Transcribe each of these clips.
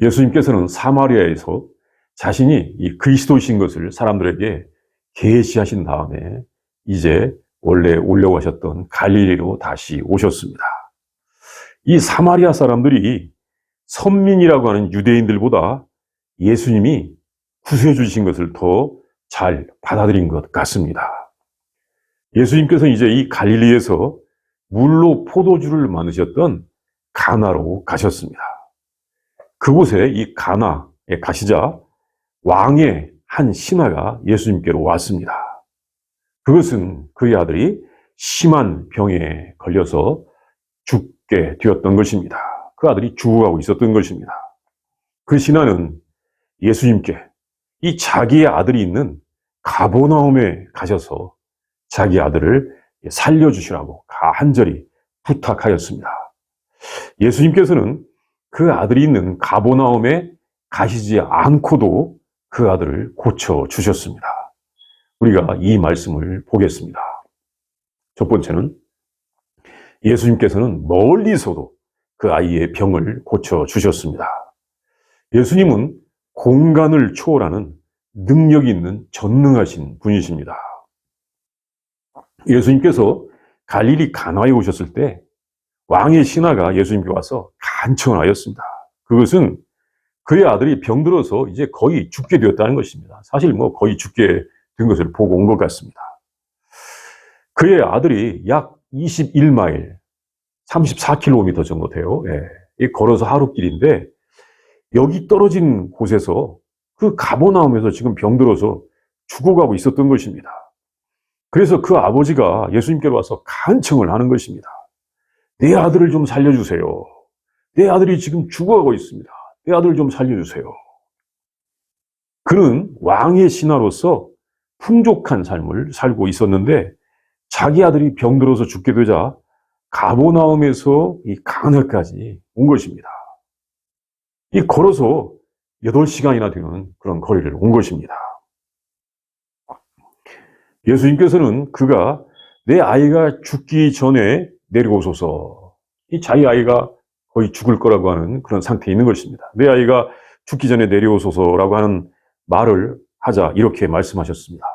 예수님께서는 사마리아에서 자신이 이 그리스도이신 것을 사람들에게 계시하신 다음에 이제 원래 오려고 하셨던 갈릴리로 다시 오셨습니다. 이 사마리아 사람들이 선민이라고 하는 유대인들보다 예수님이 구수해 주신 것을 더 잘 받아들인 것 같습니다. 예수님께서는 이제 이 갈릴리에서 물로 포도주를 만드셨던 가나로 가셨습니다. 그곳에 이 가나에 가시자 왕의 한 신하가 예수님께로 왔습니다. 그것은 그의 아들이 심한 병에 걸려서 죽게 되었던 것입니다. 그 아들이 죽어가고 있었던 것입니다. 그 신하는 예수님께 이 자기의 아들이 있는 가버나움에 가셔서 자기 아들을 살려주시라고 간절히 부탁하였습니다. 예수님께서는 그 아들이 있는 가버나움에 가시지 않고도 그 아들을 고쳐주셨습니다. 우리가 이 말씀을 보겠습니다. 첫 번째는 예수님께서는 멀리서도 그 아이의 병을 고쳐주셨습니다. 예수님은 공간을 초월하는 능력이 있는 전능하신 분이십니다. 예수님께서 갈릴리 가나에 오셨을 때 왕의 신하가 예수님께 와서 간청을 하였습니다. 그것은 그의 아들이 병들어서 이제 거의 죽게 되었다는 것입니다. 사실 거의 죽게 된 것을 보고 온 것 같습니다. 그의 아들이 약 21마일, 34km 정도 돼요. 걸어서 하루 길인데 여기 떨어진 곳에서 그 가버나움에서 지금 병들어서 죽어가고 있었던 것입니다. 그래서 그 아버지가 예수님께로 와서 간청을 하는 것입니다. 내 아들을 좀 살려주세요. 내 아들이 지금 죽어가고 있습니다. 내 아들 좀 살려주세요. 그는 왕의 신하로서 풍족한 삶을 살고 있었는데 자기 아들이 병들어서 죽게 되자 가버나움에서 이 가나까지 온 것입니다. 이 걸어서 8시간이나 되는 그런 거리를 온 것입니다. 예수님께서는 그가 내 아이가 죽기 전에 내려오소서. 이 자기 아이가 거의 죽을 거라고 하는 그런 상태에 있는 것입니다. 내 아이가 죽기 전에 내려오소서라고 하는 말을 하자 이렇게 말씀하셨습니다.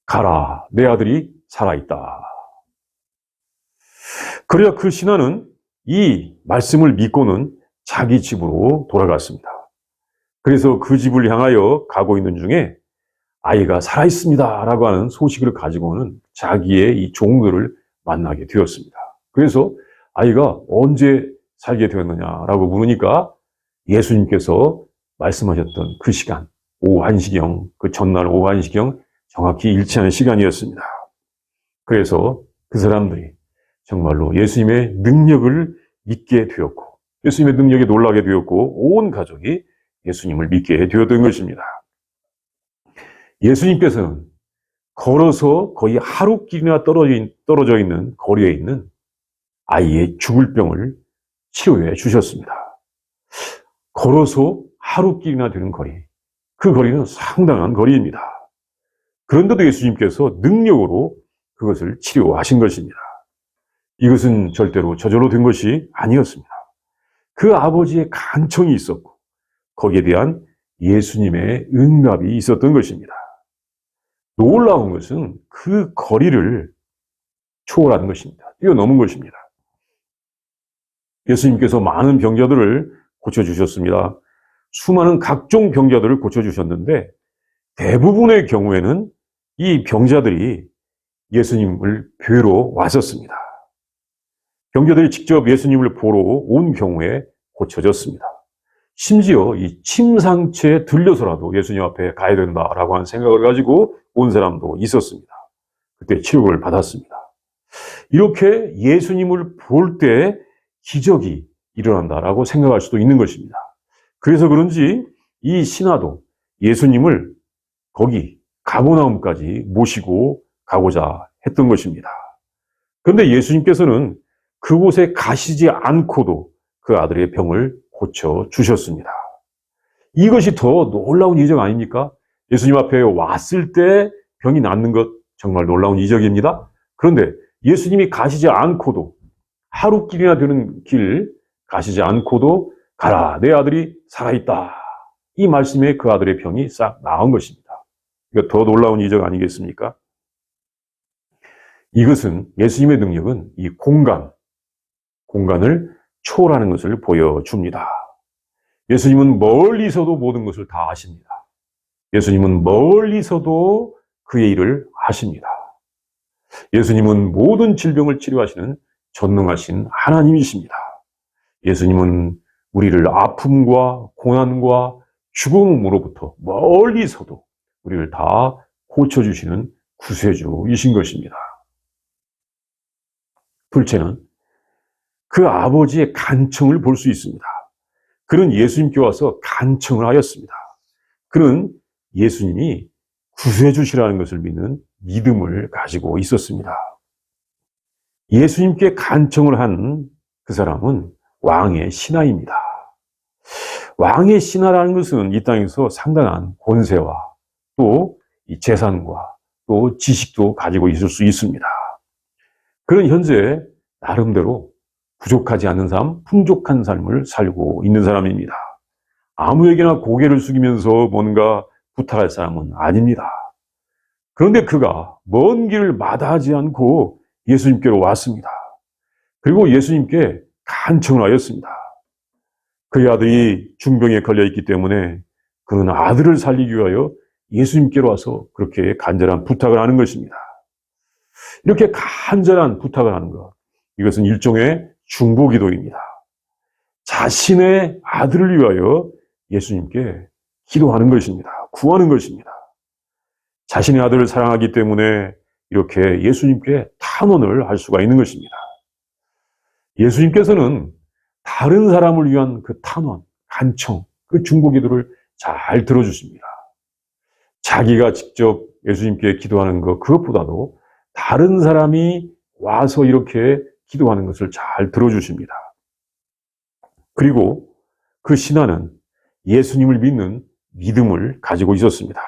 가라, 내 아들이 살아있다. 그래야 그 신하는 이 말씀을 믿고는 자기 집으로 돌아갔습니다. 그래서 그 집을 향하여 가고 있는 중에 아이가 살아있습니다 라고 하는 소식을 가지고는 자기의 이 종들을 만나게 되었습니다. 그래서 아이가 언제 살게 되었느냐라고 물으니까 예수님께서 말씀하셨던 그 시간, 오후 1시경, 그 전날 오후 1시경 정확히 일치하는 시간이었습니다. 그래서 그 사람들이 정말로 예수님의 능력을 믿게 되었고 예수님의 능력에 놀라게 되었고 온 가족이 예수님을 믿게 되었던 것입니다. 예수님께서는 걸어서 거의 하루길이나 떨어져 있는 거리에 있는 아이의 죽을 병을 치료해 주셨습니다. 걸어서 하루길이나 되는 거리, 그 거리는 상당한 거리입니다. 그런데도 예수님께서 능력으로 그것을 치료하신 것입니다. 이것은 절대로 저절로 된 것이 아니었습니다. 그 아버지의 간청이 있었고 거기에 대한 예수님의 응답이 있었던 것입니다. 놀라운 것은 그 거리를 초월하는 것입니다. 뛰어넘은 것입니다. 예수님께서 많은 병자들을 고쳐주셨습니다. 수많은 각종 병자들을 고쳐주셨는데 대부분의 경우에는 이 병자들이 예수님을 뵈러 왔었습니다. 병자들이 직접 예수님을 보러 온 경우에 고쳐졌습니다. 심지어 이 침 상처에 들려서라도 예수님 앞에 가야 된다라고 하는 생각을 가지고 온 사람도 있었습니다. 그때 치료를 받았습니다. 이렇게 예수님을 볼 때 기적이 일어난다라고 생각할 수도 있는 것입니다. 그래서 그런지 이 신하도 예수님을 거기 가버나움까지 모시고 가고자 했던 것입니다. 그런데 예수님께서는 그곳에 가시지 않고도 그 아들의 병을 고쳐주셨습니다. 이것이 더 놀라운 이적 아닙니까? 예수님 앞에 왔을 때 병이 낫는 것 정말 놀라운 이적입니다. 그런데 예수님이 가시지 않고도 하루길이나 되는 길 가시지 않고도 가라, 내 아들이 살아있다. 이 말씀에 그 아들의 병이 싹 나은 것입니다. 이거 더 놀라운 이적 아니겠습니까? 이것은 예수님의 능력은 이 공간을 초월하는 것을 보여줍니다. 예수님은 멀리서도 모든 것을 다 아십니다. 예수님은 멀리서도 그의 일을 하십니다. 예수님은 모든 질병을 치료하시는 전능하신 하나님이십니다. 예수님은 우리를 아픔과 고난과 죽음으로부터 멀리서도 우리를 다 고쳐주시는 구세주이신 것입니다. 둘째는 그 아버지의 간청을 볼 수 있습니다. 그는 예수님께 와서 간청을 하였습니다. 그는 예수님이 구세주시라는 것을 믿는 믿음을 가지고 있었습니다. 예수님께 간청을 한 그 사람은 왕의 신하입니다. 왕의 신하라는 것은 이 땅에서 상당한 권세와 또 이 재산과 또 지식도 가지고 있을 수 있습니다. 그는 현재 나름대로 부족하지 않은 삶, 풍족한 삶을 살고 있는 사람입니다. 아무에게나 고개를 숙이면서 뭔가 부탁할 사람은 아닙니다. 그런데 그가 먼 길을 마다하지 않고 예수님께로 왔습니다. 그리고 예수님께 간청을 하였습니다. 그의 아들이 중병에 걸려있기 때문에 그는 아들을 살리기 위하여 예수님께로 와서 그렇게 간절한 부탁을 하는 것입니다. 이렇게 간절한 부탁을 하는 것, 이것은 일종의 중보기도입니다. 자신의 아들을 위하여 예수님께 기도하는 것입니다. 구하는 것입니다. 자신의 아들을 사랑하기 때문에 이렇게 예수님께 탄원을 할 수가 있는 것입니다. 예수님께서는 다른 사람을 위한 그 탄원, 간청, 그 중보기도를 잘 들어주십니다. 자기가 직접 예수님께 기도하는 것, 그것보다도 다른 사람이 와서 이렇게 기도하는 것을 잘 들어주십니다. 그리고 그 신하는 예수님을 믿는 믿음을 가지고 있었습니다.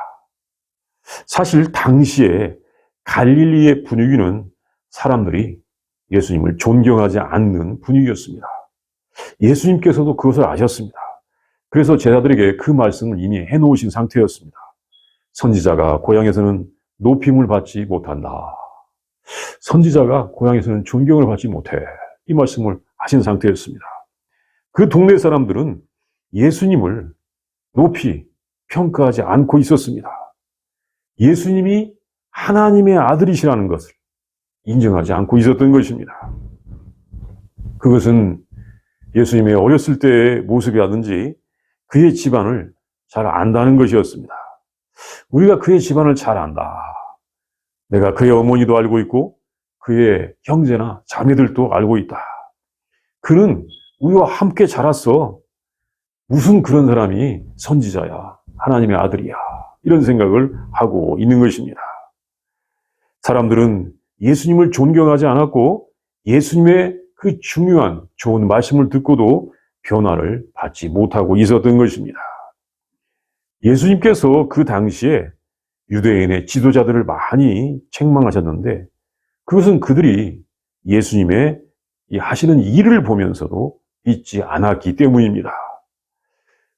사실 당시에 갈릴리의 분위기는 사람들이 예수님을 존경하지 않는 분위기였습니다. 예수님께서도 그것을 아셨습니다. 그래서 제자들에게 그 말씀을 이미 해놓으신 상태였습니다. 선지자가 고향에서는 높임을 받지 못한다. 선지자가 고향에서는 존경을 받지 못해. 이 말씀을 하신 상태였습니다. 그 동네 사람들은 예수님을 높이 평가하지 않고 있었습니다. 예수님이 하나님의 아들이시라는 것을 인정하지 않고 있었던 것입니다. 그것은 예수님의 어렸을 때의 모습이라든지 그의 집안을 잘 안다는 것이었습니다. 우리가 그의 집안을 잘 안다. 내가 그의 어머니도 알고 있고 그의 형제나 자매들도 알고 있다. 그는 우리와 함께 자랐어. 무슨 그런 사람이 선지자야, 하나님의 아들이야, 이런 생각을 하고 있는 것입니다. 사람들은 예수님을 존경하지 않았고 예수님의 그 중요한 좋은 말씀을 듣고도 변화를 받지 못하고 있었던 것입니다. 예수님께서 그 당시에 유대인의 지도자들을 많이 책망하셨는데 그것은 그들이 예수님의 이 하시는 일을 보면서도 믿지 않았기 때문입니다.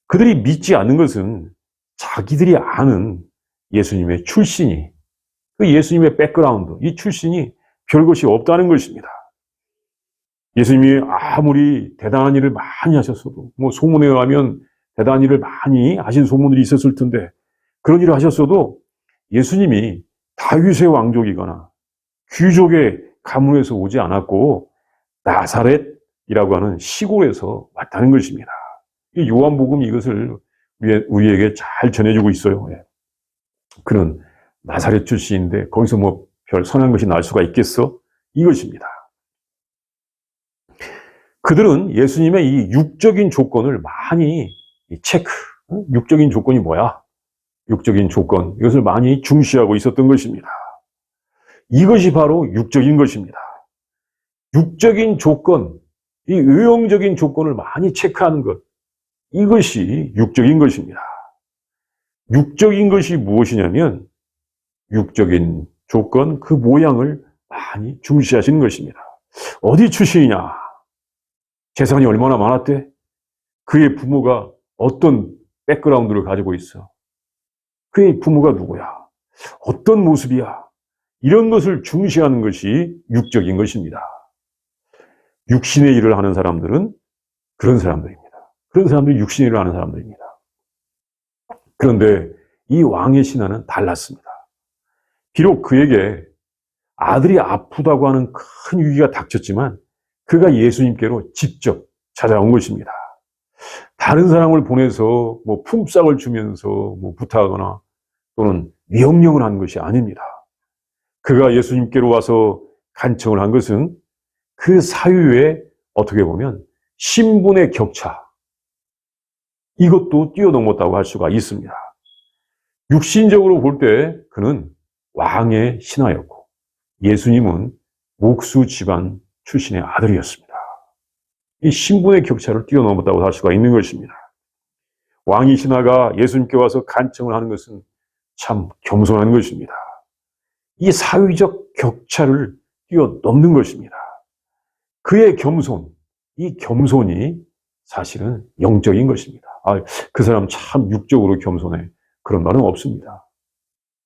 그들이 믿지 않는 것은 자기들이 아는 예수님의 출신이, 그 예수님의 백그라운드, 이 출신이 별것이 없다는 것입니다. 예수님이 아무리 대단한 일을 많이 하셨어도, 뭐 소문에 의하면 대단한 일을 많이 하신 소문들이 있었을 텐데, 그런 일을 하셨어도 예수님이 다윗의 왕족이거나 귀족의 가문에서 오지 않았고 나사렛이라고 하는 시골에서 왔다는 것입니다. 이 요한복음이 이것을 우리에게 잘 전해주고 있어요. 그는 나사렛 출신인데 거기서 뭐 별 선한 것이 날 수가 있겠어? 이것입니다. 그들은 예수님의 이 육적인 조건을 많이 체크, 육적인 조건이 뭐야? 육적인 조건, 이것을 많이 중시하고 있었던 것입니다. 이것이 바로 육적인 것입니다. 육적인 조건, 이 외형적인 조건을 많이 체크하는 것, 이것이 육적인 것입니다. 육적인 것이 무엇이냐면 육적인 조건, 그 모양을 많이 중시하시는 것입니다. 어디 출신이냐? 재산이 얼마나 많았대? 그의 부모가 어떤 백그라운드를 가지고 있어? 그의 부모가 누구야? 어떤 모습이야? 이런 것을 중시하는 것이 육적인 것입니다. 육신의 일을 하는 사람들은 그런 사람들입니다. 그런 사람들이 육신의 일을 하는 사람들입니다. 그런데 이 왕의 신하는 달랐습니다. 비록 그에게 아들이 아프다고 하는 큰 위기가 닥쳤지만 그가 예수님께로 직접 찾아온 것입니다. 다른 사람을 보내서 품삯을 주면서 부탁하거나 또는 명령을 한 것이 아닙니다. 그가 예수님께로 와서 간청을 한 것은 그 사유에 어떻게 보면 신분의 격차, 이것도 뛰어넘었다고 할 수가 있습니다. 육신적으로 볼 때 그는 왕의 신하였고 예수님은 목수 집안 출신의 아들이었습니다. 이 신분의 격차를 뛰어넘었다고 할 수가 있는 것입니다. 왕의 신하가 예수님께 와서 간청을 하는 것은 참 겸손한 것입니다. 이 사회적 격차를 뛰어넘는 것입니다. 그의 겸손, 이 겸손이 사실은 영적인 것입니다. 그 사람 참 육적으로 겸손해. 그런 말은 없습니다.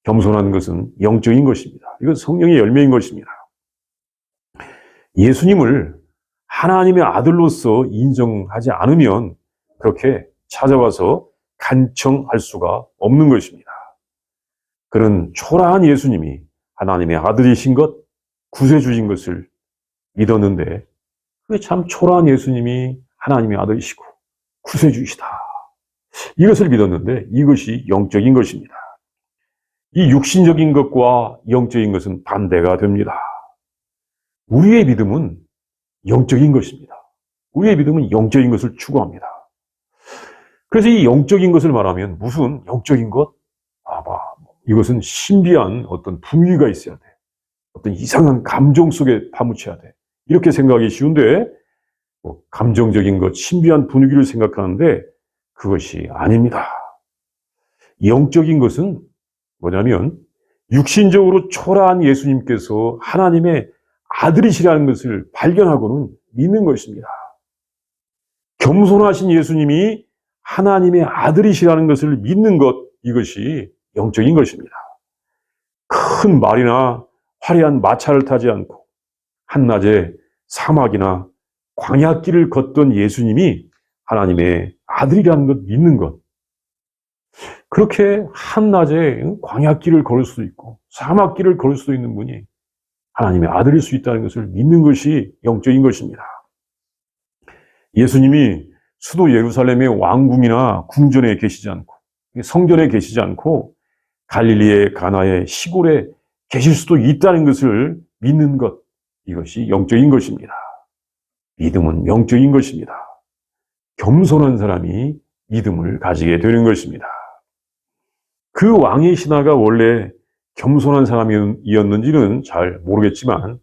겸손한 것은 영적인 것입니다. 이건 성령의 열매인 것입니다. 예수님을 하나님의 아들로서 인정하지 않으면 그렇게 찾아와서 간청할 수가 없는 것입니다. 그런 초라한 예수님이 하나님의 아들이신 것, 구세주신 것을 믿었는데 그게 참 초라한 예수님이 하나님의 아들이시고 구세주이시다. 이것을 믿었는데 이것이 영적인 것입니다. 이 육신적인 것과 영적인 것은 반대가 됩니다. 우리의 믿음은 영적인 것입니다. 우리의 믿음은 영적인 것을 추구합니다. 그래서 이 영적인 것을 말하면 무슨 영적인 것? 이것은 신비한 어떤 분위기가 있어야 돼. 어떤 이상한 감정 속에 파묻혀야 돼. 이렇게 생각하기 쉬운데 감정적인 것, 신비한 분위기를 생각하는데 그것이 아닙니다. 영적인 것은 뭐냐면 육신적으로 초라한 예수님께서 하나님의 아들이시라는 것을 발견하고는 믿는 것입니다. 겸손하신 예수님이 하나님의 아들이시라는 것을 믿는 것, 이것이 영적인 것입니다. 큰 말이나 화려한 마차를 타지 않고 한낮에 사막이나 광야길을 걷던 예수님이 하나님의 아들이라는 것 믿는 것. 그렇게 한낮에 광야길을 걸을 수도 있고 사막길을 걸을 수도 있는 분이 하나님의 아들일 수 있다는 것을 믿는 것이 영적인 것입니다. 예수님이 수도 예루살렘의 왕궁이나 궁전에 계시지 않고 성전에 계시지 않고 갈릴리의 가나의 시골에 계실 수도 있다는 것을 믿는 것, 이것이 영적인 것입니다. 믿음은 영적인 것입니다. 겸손한 사람이 믿음을 가지게 되는 것입니다. 그 왕의 신하가 원래 겸손한 사람이었는지는 잘 모르겠지만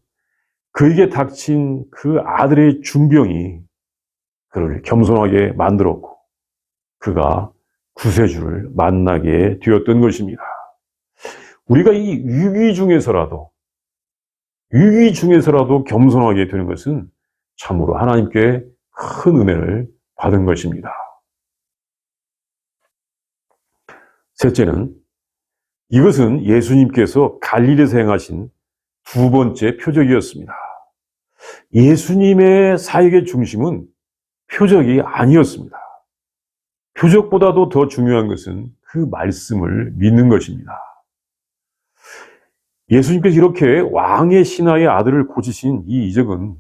그에게 닥친 그 아들의 중병이 그를 겸손하게 만들었고 그가 구세주를 만나게 되었던 것입니다. 우리가 이 위기 중에서라도 겸손하게 되는 것은 참으로 하나님께 큰 은혜를 받은 것입니다. 셋째는 이것은 예수님께서 갈릴리에서 행하신 두 번째 표적이었습니다. 예수님의 사역의 중심은 표적이 아니었습니다. 표적보다도 더 중요한 것은 그 말씀을 믿는 것입니다. 예수님께서 이렇게 왕의 신하의 아들을 고치신 이 이적은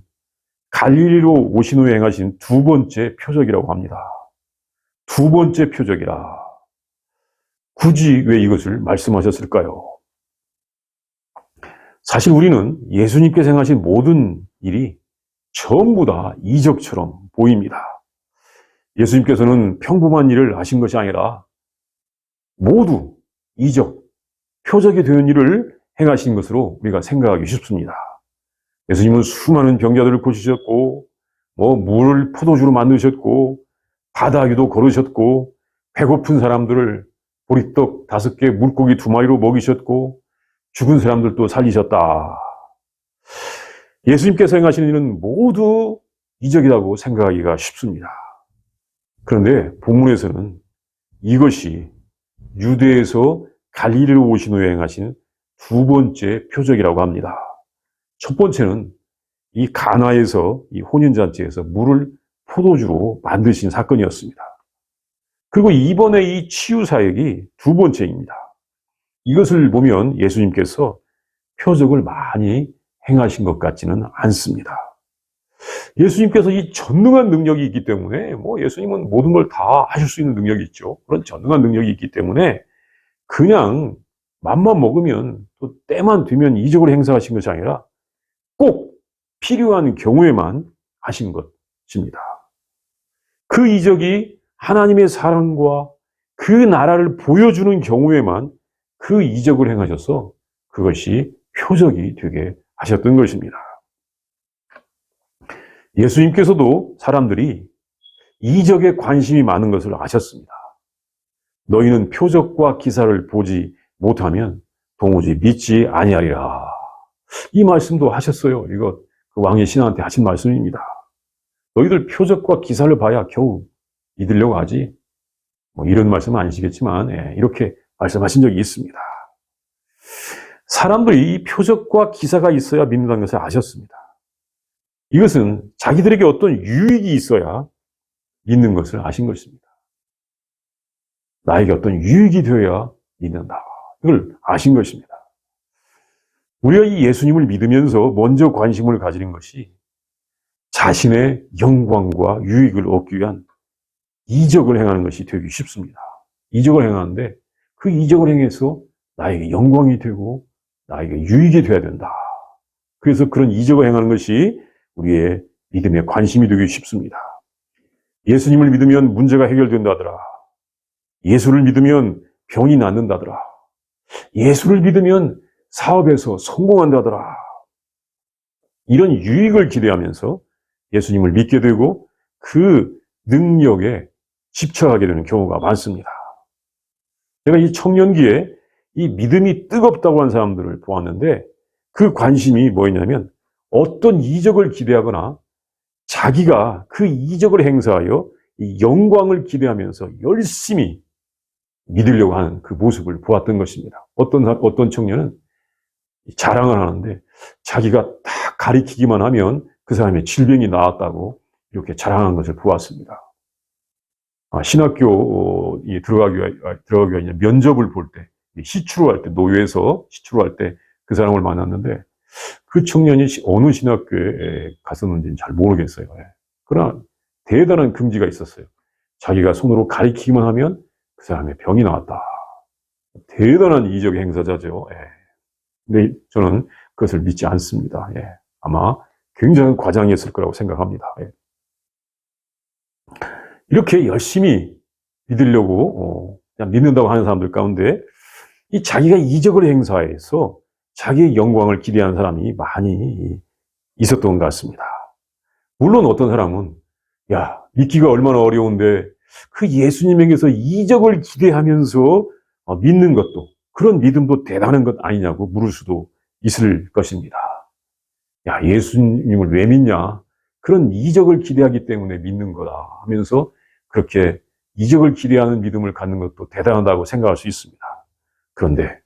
갈릴리로 오신 후에 행하신 두 번째 표적이라고 합니다. 두 번째 표적이라. 굳이 왜 이것을 말씀하셨을까요? 사실 우리는 예수님께서 행하신 모든 일이 전부 다 이적처럼 보입니다. 예수님께서는 평범한 일을 하신 것이 아니라 모두 이적, 표적이 되는 일을 행하신 것으로 우리가 생각하기 쉽습니다. 예수님은 수많은 병자들을 고치셨고, 물을 포도주로 만드셨고, 바다 위도 걸으셨고, 배고픈 사람들을 보리떡 5개, 물고기 2마리로 먹이셨고, 죽은 사람들도 살리셨다. 예수님께서 행하시는 일은 모두 이적이라고 생각하기가 쉽습니다. 그런데 본문에서는 이것이 유대에서 갈릴리로 오신 후에 행하신 두 번째 표적이라고 합니다. 첫 번째는 이 가나에서 이 혼인잔치에서 물을 포도주로 만드신 사건이었습니다. 그리고 이번에 이 치유 사역이 두 번째입니다. 이것을 보면 예수님께서 표적을 많이 행하신 것 같지는 않습니다. 예수님께서 이 전능한 능력이 있기 때문에 예수님은 모든 걸 다 하실 수 있는 능력이 있죠. 그런 전능한 능력이 있기 때문에 그냥 맘만 먹으면 또 때만 되면 이적을 행사하신 것이 아니라 꼭 필요한 경우에만 하신 것입니다. 그 이적이 하나님의 사랑과 그 나라를 보여주는 경우에만 그 이적을 행하셔서 그것이 표적이 되게 하셨던 것입니다. 예수님께서도 사람들이 이적에 관심이 많은 것을 아셨습니다. 너희는 표적과 기사를 보지 못하면 도무지 믿지 아니하리라. 이 말씀도 하셨어요. 이거 그 왕의 신하한테 하신 말씀입니다. 너희들 표적과 기사를 봐야 겨우 믿으려고 하지. 이런 말씀은 아니시겠지만 이렇게 말씀하신 적이 있습니다. 사람들이 이 표적과 기사가 있어야 믿는다는 것을 아셨습니다. 이것은 자기들에게 어떤 유익이 있어야 믿는 것을 아신 것입니다. 나에게 어떤 유익이 되어야 믿는다. 이걸 아신 것입니다. 우리가 이 예수님을 믿으면서 먼저 관심을 가지는 것이 자신의 영광과 유익을 얻기 위한 이적을 행하는 것이 되기 쉽습니다. 이적을 행하는데 그 이적을 행해서 나에게 영광이 되고 나에게 유익이 되어야 된다. 그래서 그런 이적을 행하는 것이 우리의 믿음의 관심이 되기 쉽습니다. 예수님을 믿으면 문제가 해결된다더라. 예수를 믿으면 병이 낫는다더라. 예수를 믿으면 사업에서 성공한다더라. 이런 유익을 기대하면서 예수님을 믿게 되고 그 능력에 집착하게 되는 경우가 많습니다. 제가 이 청년기에 이 믿음이 뜨겁다고 하는 사람들을 보았는데 그 관심이 뭐였냐면 어떤 이적을 기대하거나 자기가 그 이적을 행사하여 이 영광을 기대하면서 열심히 믿으려고 하는 그 모습을 보았던 것입니다. 어떤 청년은 자랑을 하는데 자기가 다 가리키기만 하면 그 사람의 질병이 나았다고 이렇게 자랑하는 것을 보았습니다. 신학교에 들어가기 위해 면접을 볼 때, 시추를 할 때, 노예에서 시추를 할 때 그 사람을 만났는데 그 청년이 어느 신학교에 갔었는지는 잘 모르겠어요. 그러나 대단한 긍지가 있었어요. 자기가 손으로 가리키기만 하면 그 사람의 병이 나왔다. 대단한 이적 행사자죠. 근데 저는 그것을 믿지 않습니다. 아마 굉장한 과장이었을 거라고 생각합니다. 이렇게 열심히 믿으려고 그냥 믿는다고 하는 사람들 가운데 이 자기가 이적을 행사해서 자기의 영광을 기대하는 사람이 많이 있었던 것 같습니다. 물론 어떤 사람은 믿기가 얼마나 어려운데 그 예수님에게서 이적을 기대하면서 믿는 것도 그런 믿음도 대단한 것 아니냐고 물을 수도 있을 것입니다. 예수님을 왜 믿냐? 그런 이적을 기대하기 때문에 믿는 거다 하면서 그렇게 이적을 기대하는 믿음을 갖는 것도 대단하다고 생각할 수 있습니다. 그런데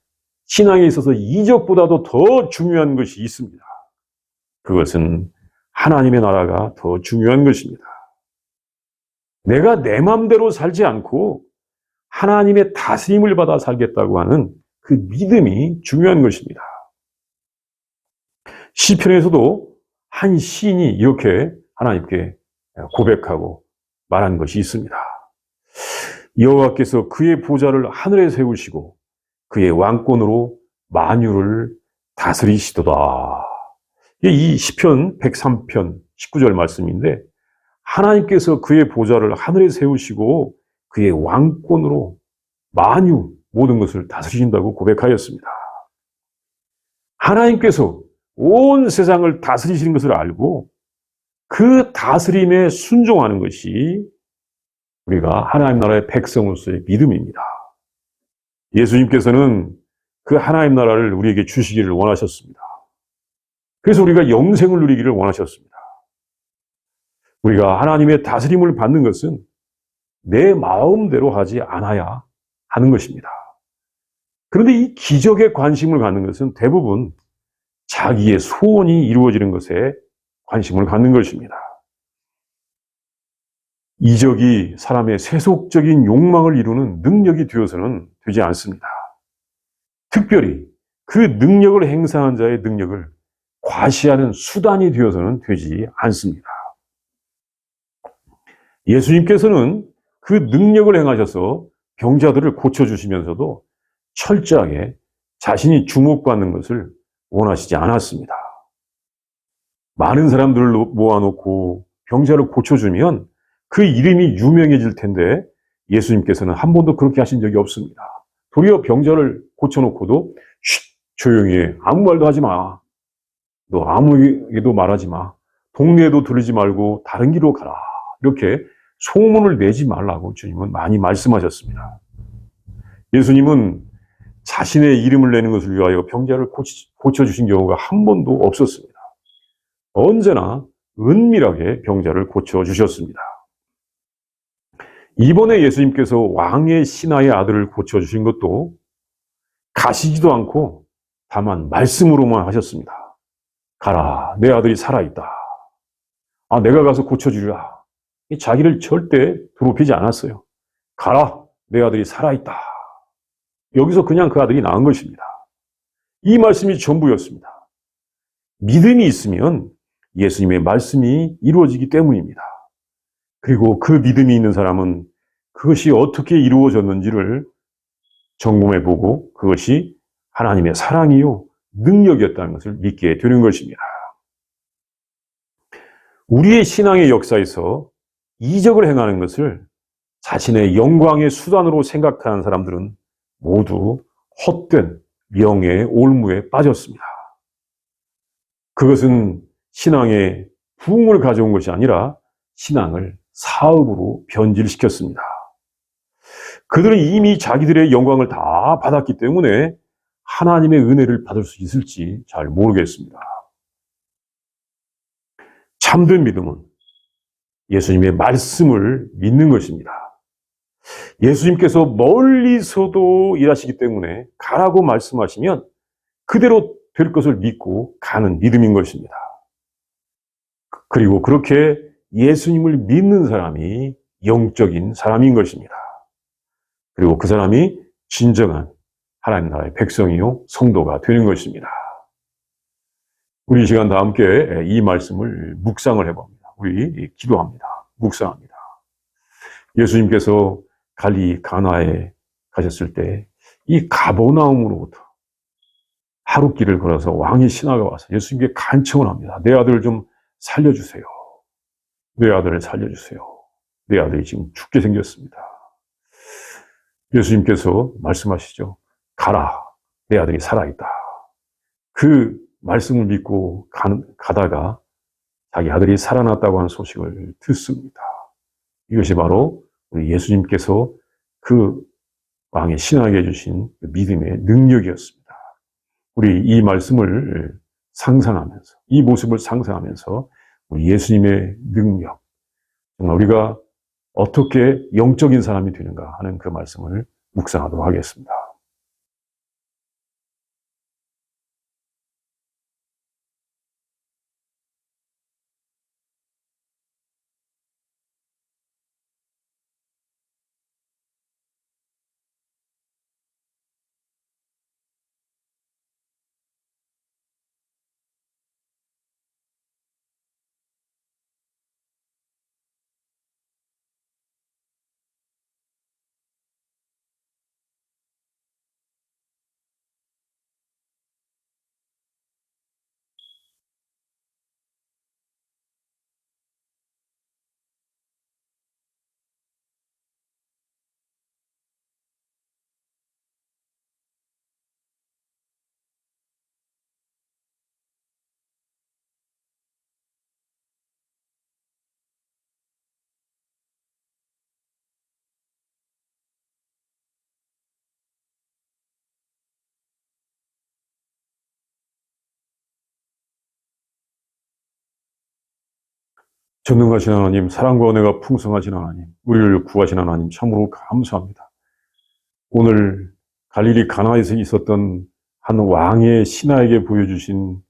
신앙에 있어서 이적보다도 더 중요한 것이 있습니다. 그것은 하나님의 나라가 더 중요한 것입니다. 내가 내 마음대로 살지 않고 하나님의 다스림을 받아 살겠다고 하는 그 믿음이 중요한 것입니다. 시편에서도 한 시인이 이렇게 하나님께 고백하고 말한 것이 있습니다. 여호와께서 그의 보좌를 하늘에 세우시고 그의 왕권으로 만유를 다스리시도다. 이 시편 103편 19절 말씀인데 하나님께서 그의 보좌를 하늘에 세우시고 그의 왕권으로 만유 모든 것을 다스리신다고 고백하였습니다. 하나님께서 온 세상을 다스리시는 것을 알고 그 다스림에 순종하는 것이 우리가 하나님 나라의 백성으로서의 믿음입니다. 예수님께서는 그 하나님 나라를 우리에게 주시기를 원하셨습니다. 그래서 우리가 영생을 누리기를 원하셨습니다. 우리가 하나님의 다스림을 받는 것은 내 마음대로 하지 않아야 하는 것입니다. 그런데 이 기적에 관심을 갖는 것은 대부분 자기의 소원이 이루어지는 것에 관심을 갖는 것입니다. 이적이 사람의 세속적인 욕망을 이루는 능력이 되어서는 되지 않습니다. 특별히 그 능력을 행사한 자의 능력을 과시하는 수단이 되어서는 되지 않습니다. 예수님께서는 그 능력을 행하셔서 병자들을 고쳐주시면서도 철저하게 자신이 주목받는 것을 원하시지 않았습니다. 많은 사람들을 모아놓고 병자를 고쳐주면 그 이름이 유명해질 텐데 예수님께서는 한 번도 그렇게 하신 적이 없습니다. 도리어 병자를 고쳐놓고도 조용히 해. 아무 말도 하지 마. 너 아무에게도 말하지 마. 동네에도 들르지 말고 다른 길로 가라. 이렇게 소문을 내지 말라고 주님은 많이 말씀하셨습니다. 예수님은 자신의 이름을 내는 것을 위하여 병자를 고쳐주신 경우가 한 번도 없었습니다. 언제나 은밀하게 병자를 고쳐주셨습니다. 이번에 예수님께서 왕의 신하의 아들을 고쳐주신 것도 가시지도 않고 다만 말씀으로만 하셨습니다. 가라, 내 아들이 살아있다. 내가 가서 고쳐주리라. 자기를 절대 더럽히지 않았어요. 가라, 내 아들이 살아있다. 여기서 그냥 그 아들이 나은 것입니다. 이 말씀이 전부였습니다. 믿음이 있으면 예수님의 말씀이 이루어지기 때문입니다. 그리고 그 믿음이 있는 사람은 그것이 어떻게 이루어졌는지를 점검해 보고 그것이 하나님의 사랑이요, 능력이었다는 것을 믿게 되는 것입니다. 우리의 신앙의 역사에서 이적을 행하는 것을 자신의 영광의 수단으로 생각하는 사람들은 모두 헛된 명예의 올무에 빠졌습니다. 그것은 신앙의 부흥을 가져온 것이 아니라 신앙을 사업으로 변질시켰습니다. 그들은 이미 자기들의 영광을 다 받았기 때문에 하나님의 은혜를 받을 수 있을지 잘 모르겠습니다. 참된 믿음은 예수님의 말씀을 믿는 것입니다. 예수님께서 멀리서도 일하시기 때문에 가라고 말씀하시면 그대로 될 것을 믿고 가는 믿음인 것입니다. 그리고 그렇게 예수님을 믿는 사람이 영적인 사람인 것입니다. 그리고 그 사람이 진정한 하나님 나라의 백성이요, 성도가 되는 것입니다. 우리 이 시간 다 함께 이 말씀을 묵상을 해봅니다. 우리 기도합니다. 묵상합니다. 예수님께서 갈릴리 가나에 가셨을 때 이 가버나움으로부터 하룻길을 걸어서 왕의 신하가 와서 예수님께 간청을 합니다. 내 아들을 좀 살려주세요. 내 아들을 살려주세요. 내 아들이 지금 죽게 생겼습니다. 예수님께서 말씀하시죠. 가라, 내 아들이 살아있다. 그 말씀을 믿고 가다가 자기 아들이 살아났다고 하는 소식을 듣습니다. 이것이 바로 우리 예수님께서 그 왕의 신하게 해주신 믿음의 능력이었습니다. 우리 이 말씀을 상상하면서, 이 모습을 상상하면서 우리 예수님의 능력, 정말 우리가 어떻게 영적인 사람이 되는가 하는 그 말씀을 묵상하도록 하겠습니다. 전능하신 하나님, 사랑과 은혜가 풍성하신 하나님, 우리를 구하신 하나님 참으로 감사합니다. 오늘 갈릴리 가나에서 있었던 한 왕의 신하에게 보여주신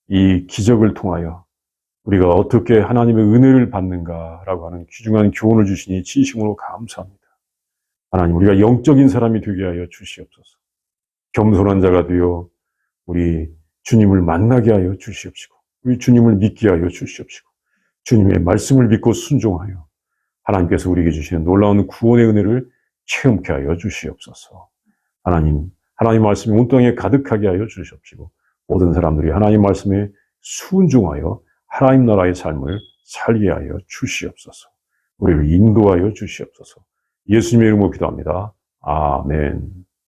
이 기적을 통하여 우리가 어떻게 하나님의 은혜를 받는가라고 하는 귀중한 교훈을 주시니 진심으로 감사합니다. 하나님, 우리가 영적인 사람이 되게 하여 주시옵소서. 겸손한 자가 되어 우리 주님을 만나게 하여 주시옵시고, 우리 주님을 믿게 하여 주시옵시고, 주님의 말씀을 믿고 순종하여 하나님께서 우리에게 주시는 놀라운 구원의 은혜를 체험케 하여 주시옵소서. 하나님 말씀이 온 땅에 가득하게 하여 주시옵시고, 모든 사람들이 하나님 말씀에 순종하여 하나님 나라의 삶을 살게 하여 주시옵소서. 우리를 인도하여 주시옵소서. 예수님의 이름으로 기도합니다. 아멘.